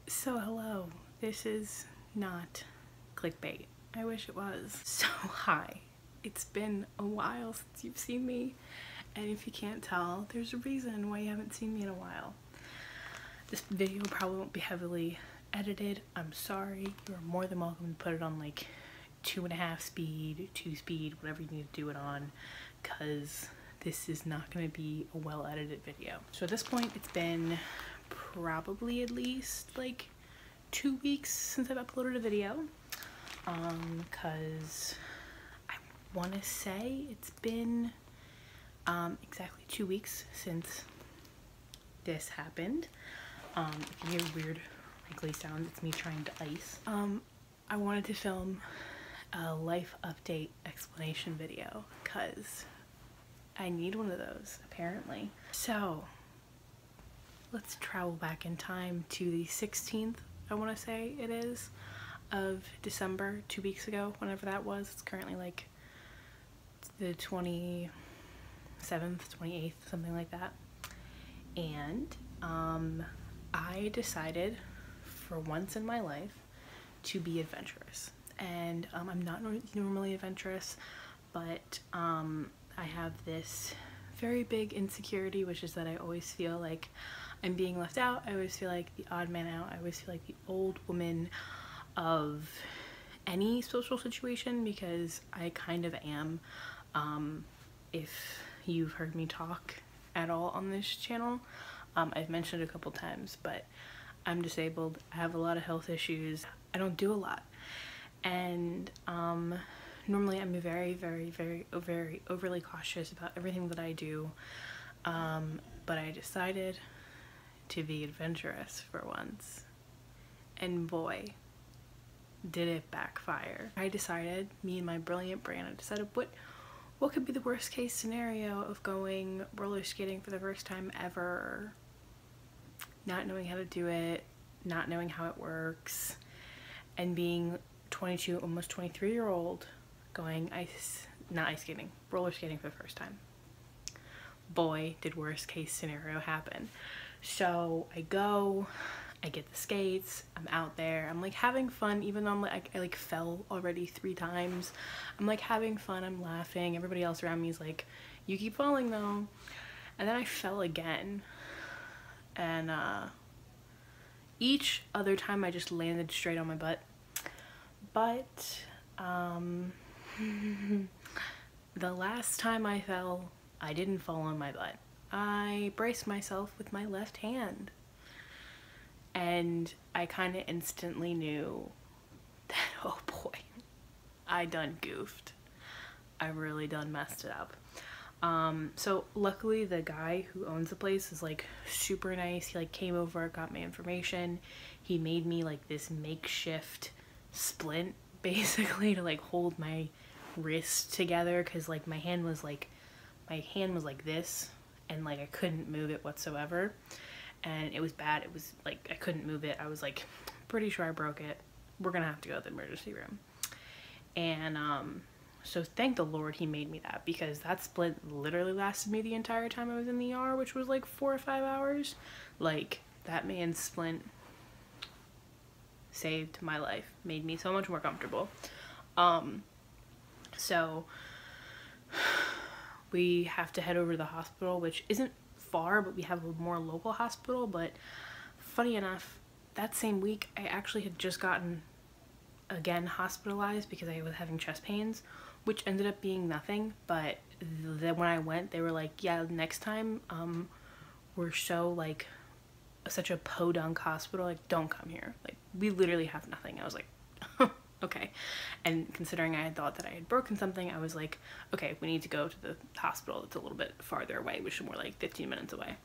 So hello, this is not clickbait. I wish it was. So hi, it's been a while since you've seen me, and if you can't tell, there's a reason why you haven't seen me in a while. This video probably won't be heavily edited. I'm sorry. You're more than welcome to put it on like 2.5 speed, 2 speed, whatever you need to do it on, because this is not going to be a well edited video. So at this point, it's been probably at least like 2 weeks since I've uploaded a video, because I want to say it's been exactly 2 weeks since this happened. If you hear weird wrinkly sounds, it's me trying to ice. I wanted to film a life update explanation video because I need one of those apparently. So let's travel back in time to the 16th, I want to say it is, of December, 2 weeks ago, whenever that was. It's currently like the 27th, 28th, something like that. And I decided for once in my life to be adventurous. And I'm not normally adventurous, but I have this very big insecurity, which is that I always feel like I'm being left out. I always feel like the odd man out. I always feel like the old woman of any social situation, because I kind of am. If you've heard me talk at all on this channel, I've mentioned it a couple times, but I'm disabled. I have a lot of health issues. I don't do a lot. And normally I'm very overly cautious about everything that I do. But I decided to be adventurous for once. And boy, did it backfire. I decided, me and my brilliant brain, I decided what could be the worst case scenario of going roller skating for the first time ever, not knowing how to do it, not knowing how it works, and being 22, almost 23-year-old going roller skating for the first time. Boy, did worst case scenario happen. So I go, I get the skates, I'm out there, I'm like having fun, even though I like fell already 3 times. I'm like having fun, I'm laughing, everybody else around me is like, you keep falling though. And then I fell again, and each other time I just landed straight on my butt. But the last time I fell, I didn't fall on my butt. I braced myself with my left hand. And I kind of instantly knew that, oh boy, I done goofed. I really done messed it up. So luckily the guy who owns the place is like super nice. He like came over, got my information. He made me like this makeshift splint basically to like hold my wrist together, because like my hand was like this, and like I couldn't move it whatsoever, and it was bad. It was like I couldn't move it. I was like pretty sure I broke it. We're gonna have to go to the emergency room. And so thank the Lord he made me that, because that splint literally lasted me the entire time I was in the ER, which was like 4 or 5 hours. Like that man's splint saved my life, made me so much more comfortable. So we have to head over to the hospital, which isn't far, but we have a more local hospital. But funny enough, that same week I actually had just gotten again hospitalized because I was having chest pains, which ended up being nothing. But then when I went, they were like, yeah, next time we're so like such a podunk hospital, like don't come here, like we literally have nothing. I was like okay. And considering I had thought that I had broken something, I was like, okay, we need to go to the hospital that's a little bit farther away, which is more like 15 minutes away.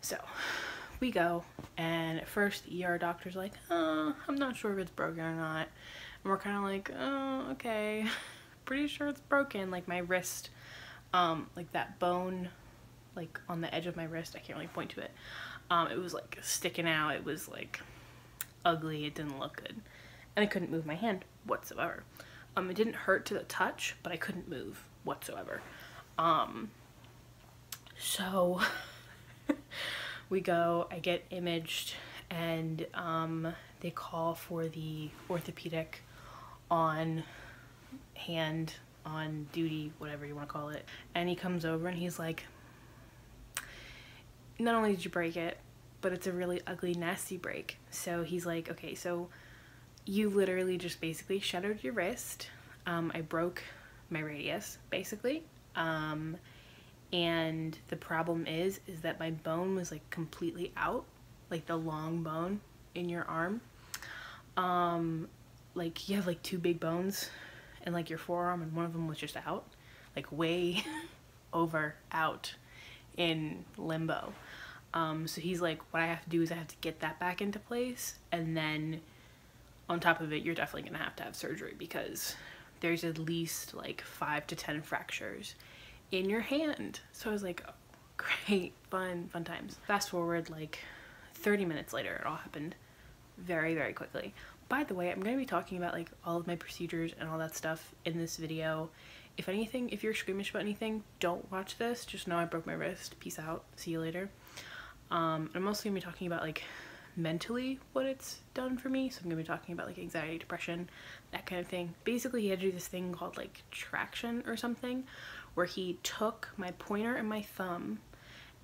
So we go, and at first the ER doctor's like, I'm not sure if it's broken or not. And we're kind of like, oh, okay, pretty sure it's broken. Like my wrist, like that bone like on the edge of my wrist, I can't really point to it, it was like sticking out. It was like ugly. It didn't look good, and I couldn't move my hand whatsoever. It didn't hurt to the touch, but I couldn't move whatsoever. So we go, I get imaged, and they call for the orthopedic on hand, on duty, whatever you want to call it. And he comes over and he's like, not only did you break it, but it's a really ugly, nasty break. So he's like, okay, so you literally just basically shattered your wrist. I broke my radius, basically. And the problem is that my bone was like completely out, like the long bone in your arm. Like you have like two big bones and like your forearm, and one of them was just out, like way over out in limbo. So he's like, what I have to do is I have to get that back into place, and then on top of it, you're definitely gonna have to have surgery because there's at least like 5 to 10 fractures in your hand. So I was like, oh, great, fun times. Fast forward like 30 minutes later, it all happened very, very quickly. By the way, I'm going to be talking about like all of my procedures and all that stuff in this video. If anything, if you're squeamish about anything, don't watch this. Just know I broke my wrist. Peace out. See you later. I'm also going to be talking about like mentally what it's done for me. So I'm going to be talking about like anxiety, depression, that kind of thing. Basically, he had to do this thing called like traction or something, where he took my pointer and my thumb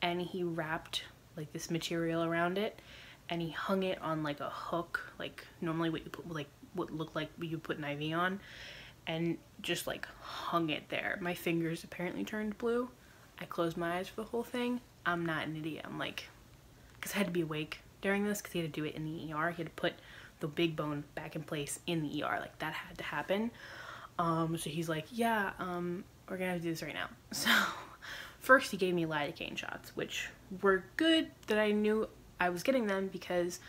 and he wrapped like this material around it, and he hung it on like a hook, like normally what you put, like what looked like you put an IV on, and just like hung it there. My fingers apparently turned blue. I closed my eyes for the whole thing. I'm not an idiot. I'm like, because I had to be awake during this because he had to do it in the ER. He had to put the big bone back in place in the ER. Like that had to happen. So he's like, yeah, we're gonna have to do this right now. So first he gave me lidocaine shots, which were good that I knew I was getting them because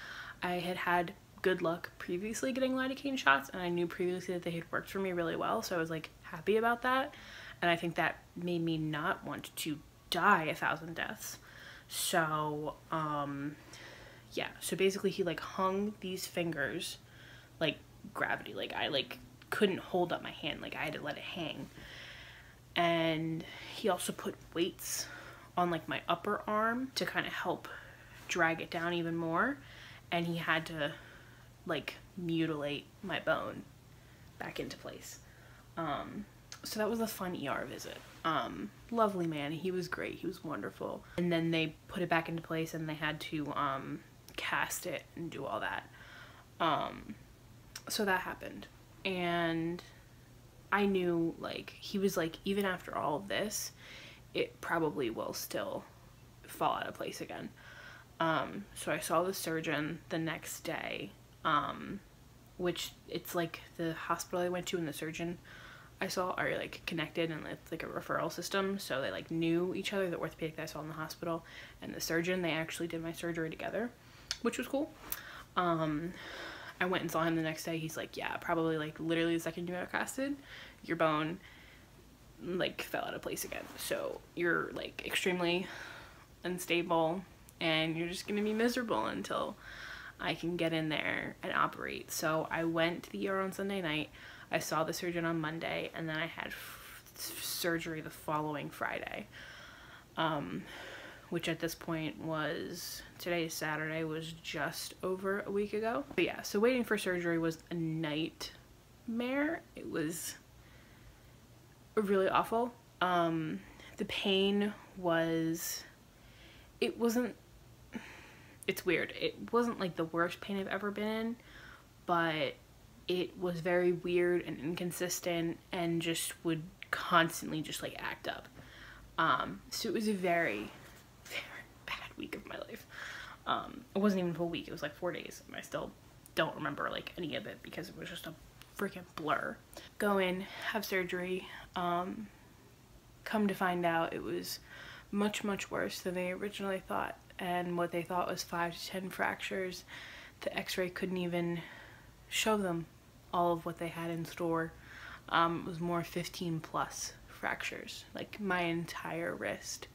I had had good luck previously getting lidocaine shots, and I knew previously that they had worked for me really well, so I was like happy about that. And I think that made me not want to die 1,000 deaths. So yeah, so basically he like hung these fingers like gravity, like I like couldn't hold up my hand, like I had to let it hang. And he also put weights on like my upper arm to kind of help drag it down even more, and he had to like mutilate my bone back into place. So that was a fun ER visit. Lovely man, he was great, he was wonderful. And then they put it back into place and they had to cast it and do all that. So that happened, and I knew like he was like, even after all of this, it probably will still fall out of place again. So I saw the surgeon the next day, which it's like the hospital I went to and the surgeon I saw are like connected, and it's like a referral system. So they like knew each other, the orthopedic that I saw in the hospital and the surgeon, they actually did my surgery together, which was cool. I went and saw him the next day. He's like, yeah, probably like literally the second you got casted, your bone like fell out of place again. So you're like extremely unstable and you're just gonna be miserable until I can get in there and operate. So I went to the ER on Sunday night. I saw the surgeon on Monday, and then I had surgery the following Friday, which at this point was, today is Saturday, was just over a week ago. But yeah, so waiting for surgery was a nightmare. It was really awful. The pain was, it's weird. It wasn't like the worst pain I've ever been in, but it was very weird and inconsistent and just would constantly just like act up. So it was a very, very bad week of my life. It wasn't even a full week. It was like 4 days, and I still don't remember like any of it because it was just a freaking blur. Go in, have surgery. Come to find out it was much, much worse than they originally thought. And what they thought was 5 to 10 fractures, the x-ray couldn't even show them all of what they had in store. It was more 15 plus fractures. Like my entire wrist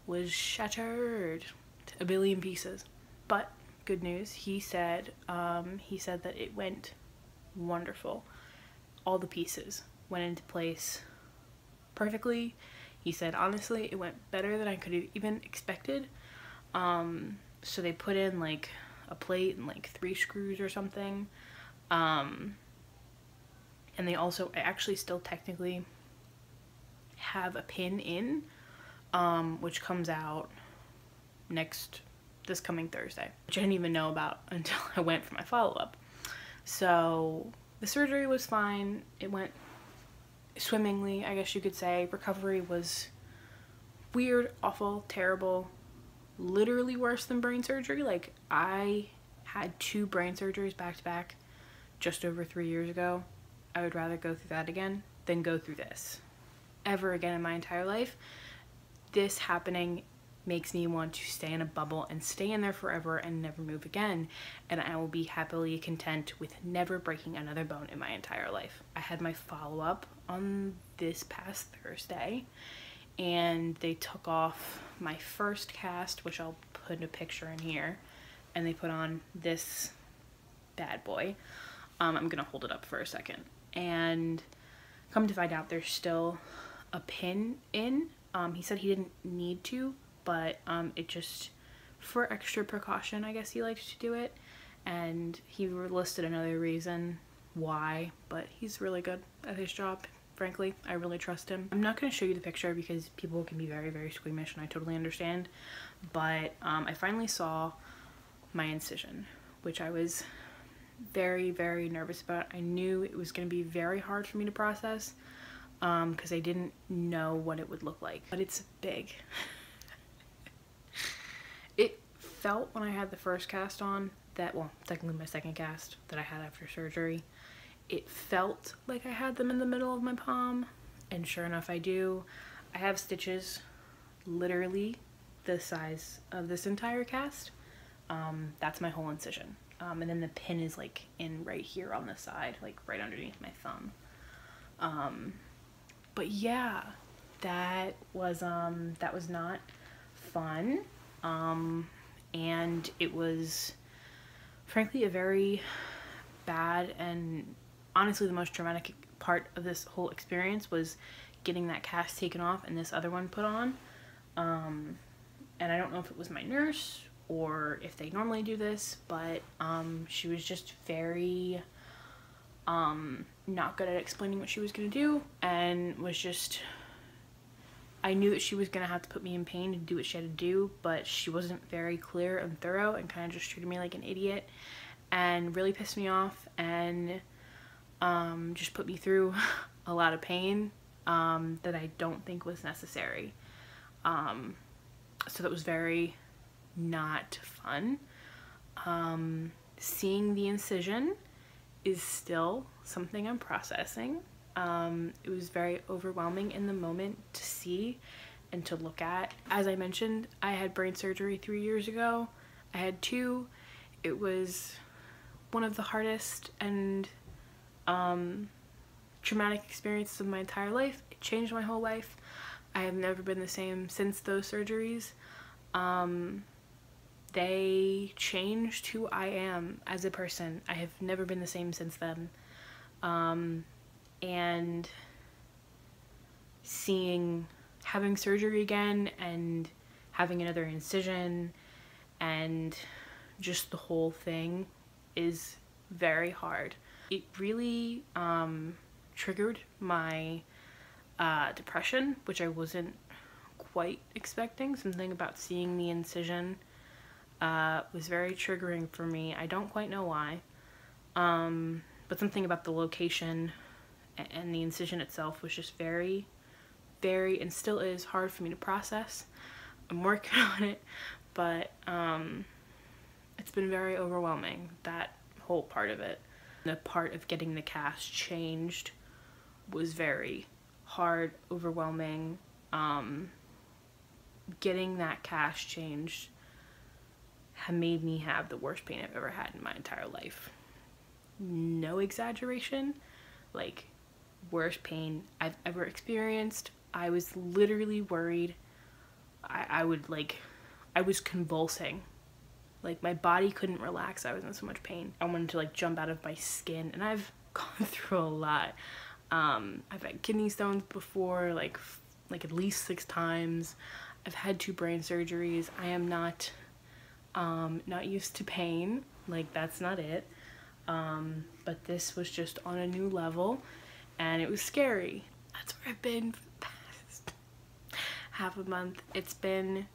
was shattered to a billion pieces. But good news, he said that it went wonderful. All the pieces went into place perfectly. He said honestly it went better than I could have even expected. So they put in like a plate and like 3 screws or something. And they also, I actually still technically have a pin in, which comes out this coming Thursday, which I didn't even know about until I went for my follow-up. So the surgery was fine. It went swimmingly, I guess you could say. Recovery was weird, awful, terrible, literally worse than brain surgery. Like, I had 2 brain surgeries back to back just over 3 years ago. I would rather go through that again than go through this ever again in my entire life. This happening makes me want to stay in a bubble and stay in there forever and never move again, and I will be happily content with never breaking another bone in my entire life. I had my follow-up on this past Thursday, and they took off my first cast, which I'll put a picture in here, and they put on this bad boy. I'm gonna hold it up for a second, and come to find out there's still a pin in. He said he didn't need to, but it just, for extra precaution, I guess he likes to do it, and he listed another reason why, but he's really good at his job. Frankly, I really trust him. I'm not going to show you the picture because people can be very, very squeamish, and I totally understand, but I finally saw my incision, which I was very, very nervous about. I knew it was going to be very hard for me to process because I didn't know what it would look like, but it's big. It felt, when I had the first cast on, that, well, technically my second cast that I had after surgery, it felt like I had them in the middle of my palm, and sure enough I do. I have stitches literally the size of this entire cast. That's my whole incision. And then the pin is like in right here on the side, like right underneath my thumb. But yeah, that was not fun. And it was frankly a very bad, and honestly the most traumatic part of this whole experience was getting that cast taken off and this other one put on. And I don't know if it was my nurse or if they normally do this, but she was just very not good at explaining what she was gonna do, and was just, I knew that she was gonna have to put me in pain and do what she had to do, but she wasn't very clear and thorough, and kind of just treated me like an idiot, and really pissed me off, and just put me through a lot of pain that I don't think was necessary. So that was very not fun. Seeing the incision is still something I'm processing. It was very overwhelming in the moment to see and to look at. As I mentioned, I had brain surgery 3 years ago. I had 2. It was one of the hardest and traumatic experiences of my entire life. It changed my whole life. I have never been the same since those surgeries. They changed who I am as a person. I have never been the same since then. And having surgery again and having another incision and just the whole thing is very hard. It really triggered my depression, which I wasn't quite expecting. Something about seeing the incision was very triggering for me. I don't quite know why, but something about the location and the incision itself was just very, very, and still is, hard for me to process. I'm working on it, but it's been very overwhelming, that whole part of it. The part of getting the cast changed was very hard, overwhelming. Getting that cast changed made me have the worst pain I've ever had in my entire life. No exaggeration, like worst pain I've ever experienced. I was literally worried I was convulsing. Like, my body couldn't relax. I was in so much pain. I wanted to like jump out of my skin, and I've gone through a lot. I've had kidney stones before, like at least 6 times. I've had 2 brain surgeries. I am not not used to pain, like that's not it. But this was just on a new level and it was scary. That's where I've been for the past half a month. It's been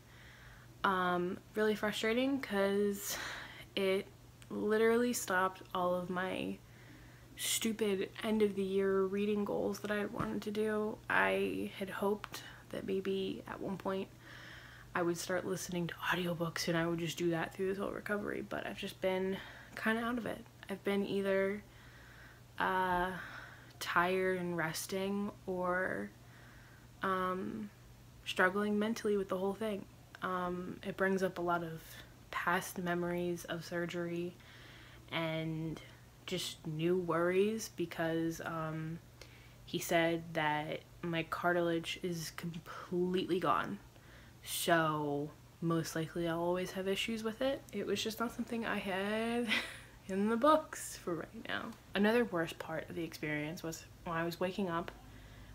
really frustrating because it literally stopped all of my stupid end of the year reading goals that I wanted to do. I had hoped that maybe at one point I would start listening to audiobooks and I would just do that through this whole recovery, but I've just been kind of out of it. I've been either tired and resting or struggling mentally with the whole thing. It brings up a lot of past memories of surgery and just new worries because he said that my cartilage is completely gone, so most likely I'll always have issues with it. It was just not something I had in the books for right now. Another worst part of the experience was when I was waking up,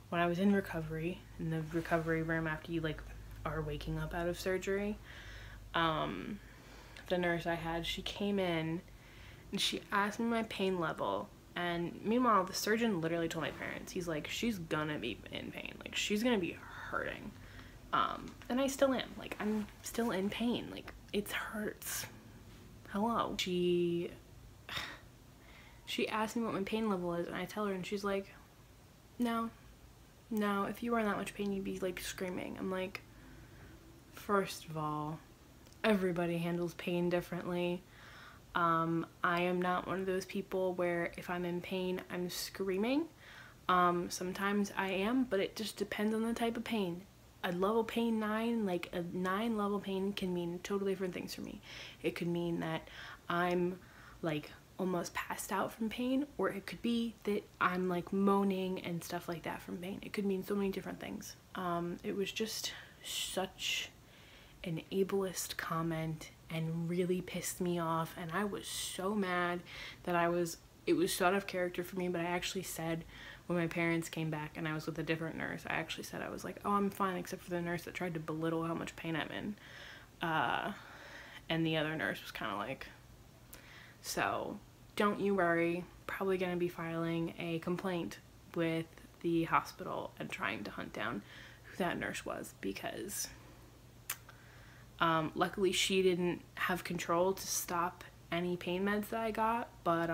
when I was in recovery, in the recovery room after you like are waking up out of surgery. The nurse I had, she came in and she asked me my pain level, and meanwhile the surgeon literally told my parents, he's like, she's gonna be in pain, like she's gonna be hurting. And I still am, like I'm still in pain, like it hurts. Hello. She asked me what my pain level is and I tell her and she's like, no, if you were in that much pain you'd be like screaming. I'm like, first of all, everybody handles pain differently. I am not one of those people where if I'm in pain, I'm screaming. Sometimes I am, but it just depends on the type of pain. A level pain 9, like a 9 level pain can mean totally different things for me. It could mean that I'm like almost passed out from pain, or it could be that I'm like moaning and stuff like that from pain. It could mean so many different things. It was just such an ableist comment and really pissed me off, and I was so mad that it was so out of character for me. But I actually said, when my parents came back and I was with a different nurse, I actually said, I was like, oh, I'm fine, except for the nurse that tried to belittle how much pain I'm in. And the other nurse was kind of like, so don't you worry, probably gonna be filing a complaint with the hospital and trying to hunt down who that nurse was, because luckily she didn't have control to stop any pain meds that I got, but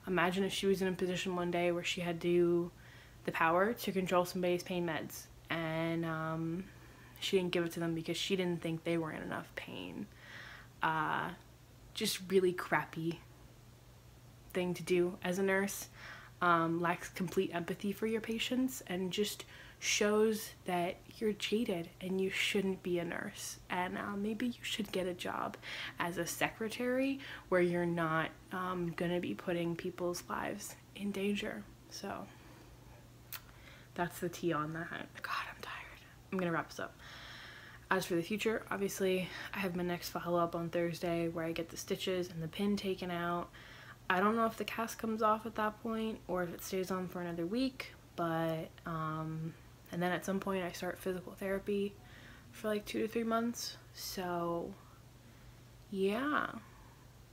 imagine if she was in a position one day where she had the power to control somebody's pain meds and she didn't give it to them because she didn't think they were in enough pain. Just really crappy thing to do as a nurse. Lacks complete empathy for your patients and just shows that you're jaded and you shouldn't be a nurse, and maybe you should get a job as a secretary where you're not gonna be putting people's lives in danger. So that's the tea on that. God, I'm tired. I'm gonna wrap this up. As for the future, obviously I have my next follow-up on Thursday where I get the stitches and the pin taken out. I don't know if the cast comes off at that point or if it stays on for another week, but and then at some point I start physical therapy for like 2 to 3 months. So yeah,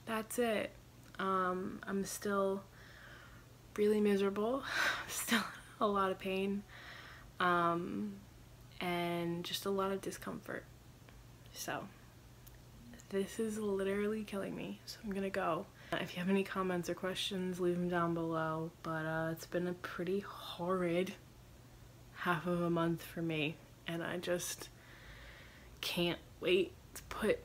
that's it. I'm still really miserable. Still a lot of pain, and just a lot of discomfort. So this is literally killing me, so I'm gonna go. If you have any comments or questions, leave them down below, but it's been a pretty horrid half of a month for me, and I just can't wait to put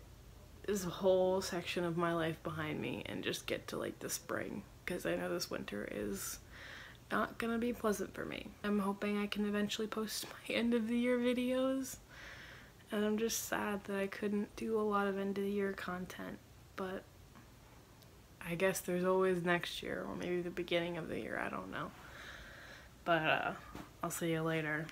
this whole section of my life behind me and just get to like the spring, because I know this winter is not gonna be pleasant for me. I'm hoping I can eventually post my end of the year videos, and I'm just sad that I couldn't do a lot of end of the year content, but I guess there's always next year, or maybe the beginning of the year, I don't know. But I'll see you later.